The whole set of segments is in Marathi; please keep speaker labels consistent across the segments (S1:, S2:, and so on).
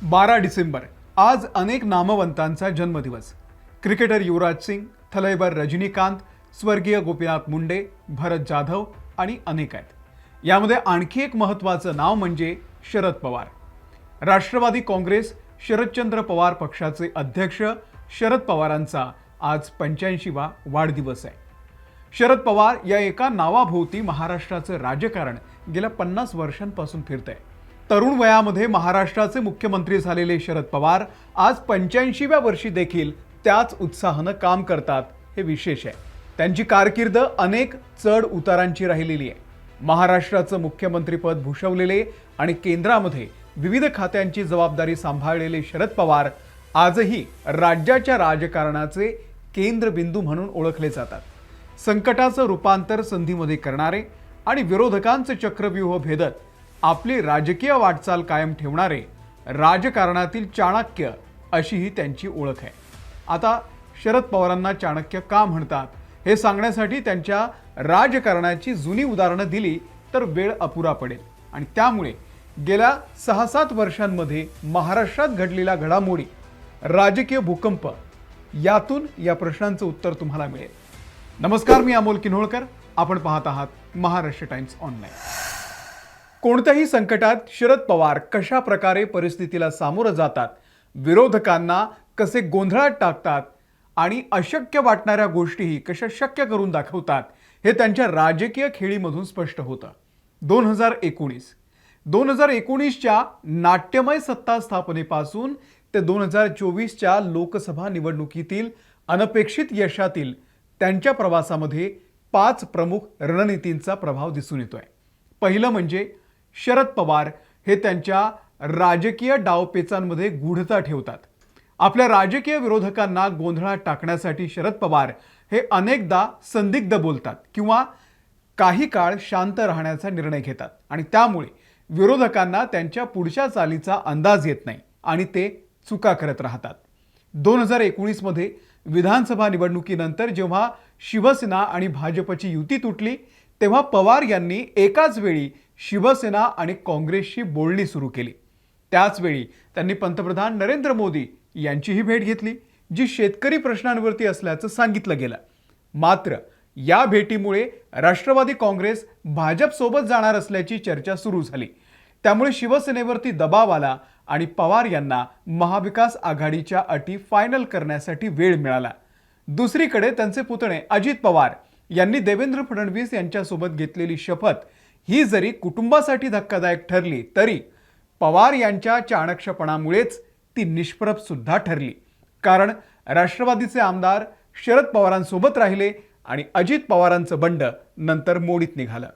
S1: 12 डिसेंबर आज अनेक नामवंतांचा जन्मदिवस। क्रिकेटर युवराज सिंग, थलैबर रजनीकांत, स्वर्गीय गोपीनाथ मुंडे, भरत जाधव आणि अनेक आहेत। यामध्ये आणखी एक महत्त्वाचं नाव म्हणजे शरद पवार। राष्ट्रवादी काँग्रेस शरदचंद्र पवार पक्षाचे अध्यक्ष शरद पवारांचा आज 85वा वाढदिवस आहे। शरद पवार या एका नावाभोवती महाराष्ट्राचं राजकारण गेल्या 50 वर्षांपासून फिरतंय। तरुण वयामध्ये महाराष्ट्राचे मुख्यमंत्री झालेले शरद पवार आज 85व्या वर्षी देखील त्याच उत्साहानं काम करतात, हे विशेष आहे। त्यांची कारकीर्द अनेक चढ उतारांची राहिलेली आहे। महाराष्ट्राचं मुख्यमंत्रीपद भूषवलेले आणि केंद्रामध्ये विविध खात्यांची जबाबदारी सांभाळलेले शरद पवार आजही राज्याच्या राजकारणाचे केंद्रबिंदू म्हणून ओळखले जातात। संकटाचं रूपांतर संधीमध्ये करणारे आणि विरोधकांचे चक्रव्यूह भेदत आपली राजकीय वाटचाल कायम ठेवणारे राजकारणातील चाणक्य अशी ही त्यांची ओळख आहे। आता शरद पवारांना चाणक्य का म्हणतात हे सांगण्यासाठी त्यांच्या राजकारणाची जुनी उदाहरणं दिली तर वेळ अपुरा पडेल आणि त्यामुळे गेल्या 6-7 वर्षांमध्ये महाराष्ट्रात घडलेल्या घडामोडी, राजकीय भूकंप यातून या प्रश्नांचं उत्तर तुम्हाला मिळेल। नमस्कार, मी अमोल किन्होळकर, आपण पाहत आहात महाराष्ट्र टाइम्स ऑनलाईन। कोणत्याही संकटात शरद पवार कशा प्रकारे परिस्थितीला सामोरं जातात, विरोधकांना कसे गोंधळात टाकतात आणि अशक्य वाटणाऱ्या गोष्टीही कशा शक्य करून दाखवतात हे त्यांच्या राजकीय खेळीमधून स्पष्ट होतं। 2019च्या नाट्यमय सत्ता स्थापनेपासून ते 2024च्या लोकसभा निवडणुकीतील अनपेक्षित यशातील त्यांच्या प्रवासामध्ये 5 प्रमुख रणनीतींचा प्रभाव दिसून येतोय। पहिलं म्हणजे शरद पवार हे त्यांच्या राजकीय डावपेचांमध्ये गूढता ठेवतात। आपल्या राजकीय विरोधकांना गोंधळात टाकण्यासाठी शरद पवार हे अनेकदा संदिग्ध बोलतात किंवा काही काळ शांत राहण्याचा निर्णय घेतात आणि त्यामुळे विरोधकांना त्यांच्या पुढच्या चालीचा अंदाज येत नाही आणि ते चुका करत राहतात। 2019 मध्ये विधानसभा निवडणुकीनंतर जेव्हा शिवसेना आणि भाजपची युती तुटली तेव्हा पवार यांनी एकाच वेळी शिवसेना आणि काँग्रेसशी बोलणी सुरू केली। त्याच वेळी त्यांनी पंतप्रधान नरेंद्र मोदी यांचीही भेट घेतली, जी शेतकरी प्रश्नांवरती असल्याचं सांगितलं गेलं। मात्र या भेटीमुळे राष्ट्रवादी काँग्रेस भाजपसोबत जाणार असल्याची चर्चा सुरू झाली। त्यामुळे शिवसेनेवरती दबाव आला आणि पवार यांना महाविकास आघाडीच्या अटी फायनल करण्यासाठी वेळ मिळाला। दुसरीकडे त्यांचे पुतणे अजित पवार यांनी देवेंद्र फडणवीस यांच्यासोबत घेतलेली शपथ ही जरी कुटुंबासाठी धक्कादायक ठरली तरी पवार यांच्या चाणक्षपणामुळेच ती निष्प्रभ सुद्धा ठरली, कारण राष्ट्रवादीचे आमदार शरद पवारांसोबत राहिले आणि अजित पवारांचं बंड नंतर मोडीत निघालं।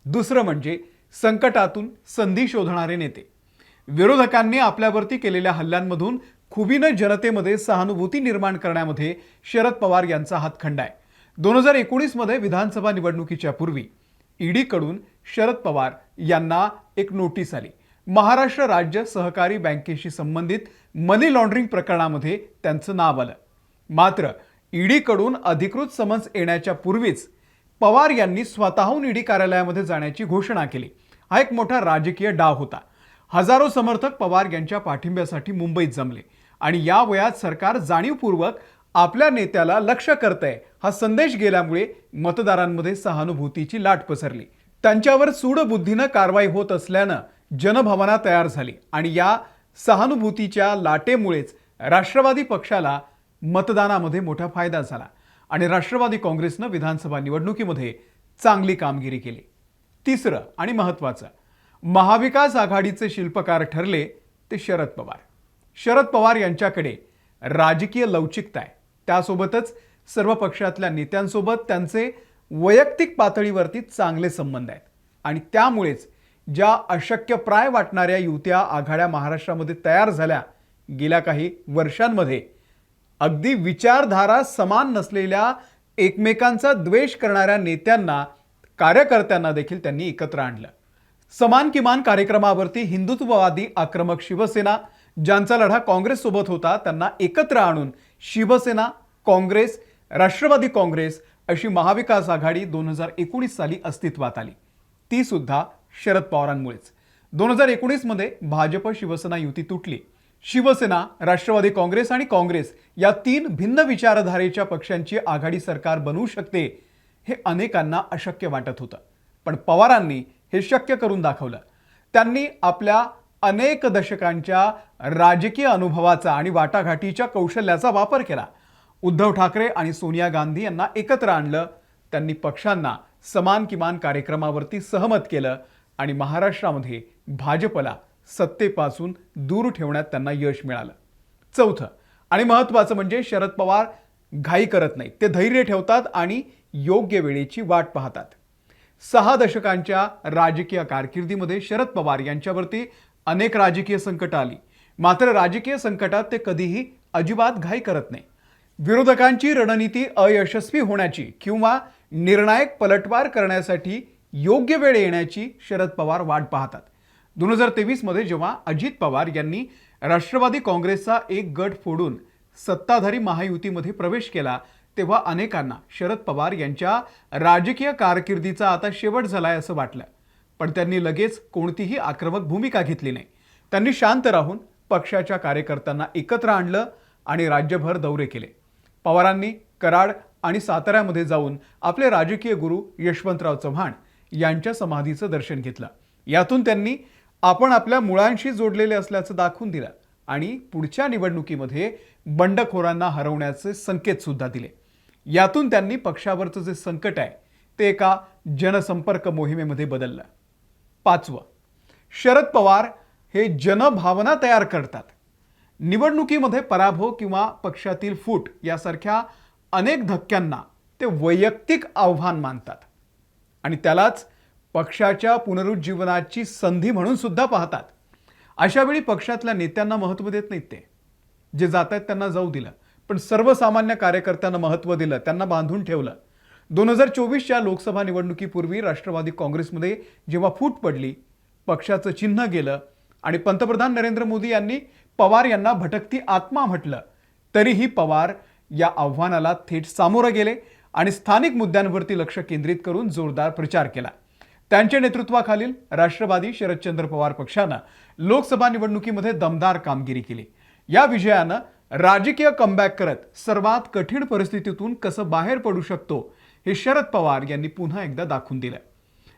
S1: दुसरं म्हणजे संकटातून संधी शोधणारे नेते। विरोधकांनी आपल्यावरती केलेल्या हल्ल्यांमधून खुबीनं जनतेमध्ये सहानुभूती निर्माण करण्यामध्ये शरद पवार यांचा हातखंडा आहे। 2019 मध्ये विधानसभा निवडणुकीच्या पूर्वी ईडी कडून शरद पवार यांना एक नोटीस आली। महाराष्ट्र राज्य सहकारी बँकेशी संबंधित मनी लॉन्ड्रिंग प्रकरणामध्ये त्यांचं नाव आलं। मात्र ईडी कडून अधिकृत समन्स येण्याच्या पूर्वीच पवार यांनी स्वतःहून ईडी कार्यालयामध्ये जाण्याची घोषणा केली। हा एक मोठा राजकीय डाव होता। हजारो समर्थक पवार यांच्या पाठिंब्यासाठी मुंबईत जमले आणि या वयात सरकार जाणीवपूर्वक आपल्या नेत्याला लक्ष्य करतंय हा संदेश गेल्यामुळे मतदारांमध्ये सहानुभूतीची लाट पसरली। त्यांच्यावर सूडबुद्धीनं कारवाई होत असल्यानं जनभावना तयार झाली आणि या सहानुभूतीच्या लाटेमुळेच राष्ट्रवादी पक्षाला मतदानामध्ये मोठा फायदा झाला आणि राष्ट्रवादी काँग्रेसनं विधानसभा निवडणुकीमध्ये चांगली कामगिरी केली। तिसरं आणि महत्त्वाचं, महाविकास आघाडीचे शिल्पकार ठरले ते शरद पवार। शरद पवार यांच्याकडे राजकीय लवचिकता आहे, त्यासोबतच सर्व पक्षातल्या नेत्यांसोबत त्यांचे वैयक्तिक पातळीवरती चांगले संबंध आहेत आणि त्यामुळेच ज्या अशक्यप्राय वाटणाऱ्या युत्या आघाड्या महाराष्ट्रामध्ये तयार झाल्या गेल्या काही वर्षांमध्ये, अगदी विचारधारा समान नसलेल्या एकमेकांचा द्वेष करणाऱ्या नेत्यांना, कार्यकर्त्यांना देखील त्यांनी एकत्र आणलं। समान किमान कार्यक्रमावरती हिंदुत्ववादी आक्रमक शिवसेना, ज्यांचा लढा काँग्रेस सोबत होता, त्यांना एकत्र आणून शिवसेना, काँग्रेस, राष्ट्रवादी काँग्रेस अशी महाविकास आघाडी 2019 साली अस्तित्वात आली। ती सुद्धा शरद पवारांमुळेच। 2019 मध्ये भाजप शिवसेना युती तुटली. शिवसेना, राष्ट्रवादी काँग्रेस आणि काँग्रेस या तीन भिन्न विचारधारेच्या पक्षांची आघाडी सरकार बनवू शकते हे अनेकांना अशक्य वाटत होतं. पण पवारांनी हे शक्य करून दाखवलं. त्यांनी आपल्या अनेक दशकांच्या राजकीय अनुभवाचा आणि वाटाघाटीच्या कौशल्याचा वापर केला. उद्धव ठाकरे आणि सोनिया गांधी यांना एकत्र आणलं. त्यांनी पक्षांना समान किमान कार्यक्रमावरती सहमत केलं आणि महाराष्ट्रामध्ये भाजपला सत्तेपासून दूर ठेवण्यात त्यांना यश मिळालं. चौथं आणि महत्त्वाचं म्हणजे शरद पवार घाई करत नाहीत. ते धैर्य ठेवतात आणि योग्य वेळेची वाट पाहतात. 6 दशकांच्या राजकीय कारकिर्दीमध्ये शरद पवार यांच्यावरती अनेक राजकीय संकट आली. मात्र राजकीय संकटात ते कधीही अजिबात घाई करत नाही. विरोधकांची रणनीती अयशस्वी होण्याची किंवा निर्णायक पलटवार करण्यासाठी योग्य वेळ येण्याची शरद पवार वाट पाहतात. 2023 मध्ये जेव्हा अजित पवार यांनी राष्ट्रवादी काँग्रेसचा एक गट फोडून सत्ताधारी महायुतीमध्ये प्रवेश केला, तेव्हा अनेकांना शरद पवार यांच्या राजकीय कारकिर्दीचा आता शेवट झालाय असं वाटलं. पण त्यांनी लगेच कोणतीही आक्रमक भूमिका घेतली नाही. त्यांनी शांत राहून पक्षाच्या कार्यकर्त्यांना एकत्र आणलं आणि राज्यभर दौरे केले. पवारांनी कराड आणि साताऱ्यामध्ये जाऊन आपले राजकीय गुरु यशवंतराव चव्हाण यांच्या समाधीचं दर्शन घेतलं. यातून त्यांनी आपण आपल्या मुळांशी जोडलेले असल्याचं दाखवून दिलं आणि पुढच्या निवडणुकीमध्ये बंडखोरांना हरवण्याचे संकेत सुद्धा दिले. यातून त्यांनी पक्षावरचं जे संकट आहे ते एका जनसंपर्क मोहिमेमध्ये बदललं. 5. शरद पवार हे जनभावना तयार करतात. निवडणुकीमध्ये पराभव किंवा पक्षातील फूट यासारख्या अनेक धक्क्यांना ते वैयक्तिक आव्हान मानतात आणि त्यालाच पक्षाच्या पुनरुज्जीवनाची संधी म्हणून सुद्धा पाहतात. अशा वेळी पक्षातल्या नेत्यांना महत्त्व देत नाहीत. ते जे जात आहेत त्यांना जाऊ दिलं, पण सर्वसामान्य कार्यकर्त्यांना महत्त्व दिलं, त्यांना बांधून ठेवलं. 2024च्या लोकसभा निवडणुकीपूर्वी राष्ट्रवादी काँग्रेसमध्ये जेव्हा फूट पडली, पक्षाचं चिन्ह गेलं आणि पंतप्रधान नरेंद्र मोदी यांनी पवार यांना भटकती आत्मा म्हटलं, तरीही पवार या आव्हानाला थेट सामोरे गेले आणि स्थानिक मुद्द्यांवरती लक्ष केंद्रित करून जोरदार प्रचार केला. त्यांच्या नेतृत्वाखालील राष्ट्रवादी शरदचंद्र पवार पक्षानं लोकसभा निवडणुकीमध्ये दमदार कामगिरी केली. या विजयानं राजकीय कमबॅक करत सर्वात कठीण परिस्थितीतून कसं बाहेर पडू शकतो हे शरद पवार यांनी पुन्हा एकदा दाखवून दिलं.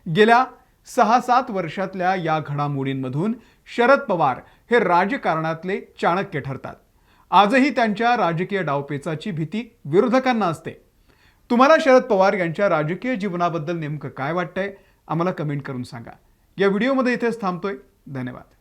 S1: गेल्या 6-7 वर्षातल्या या घडामोडींमधून शरद पवार हे राजकारणातले चाणक्य ठरतात. आजही त्यांच्या राजकीय डावपेचाची भीती विरोधकांना असते. तुम्हाला शरद पवार यांच्या राजकीय जीवनाबद्दल नेमकं काय वाटतंय आम्हाला कमेंट करून सांगा. या व्हिडिओमध्ये इथेच थांबतोय. धन्यवाद.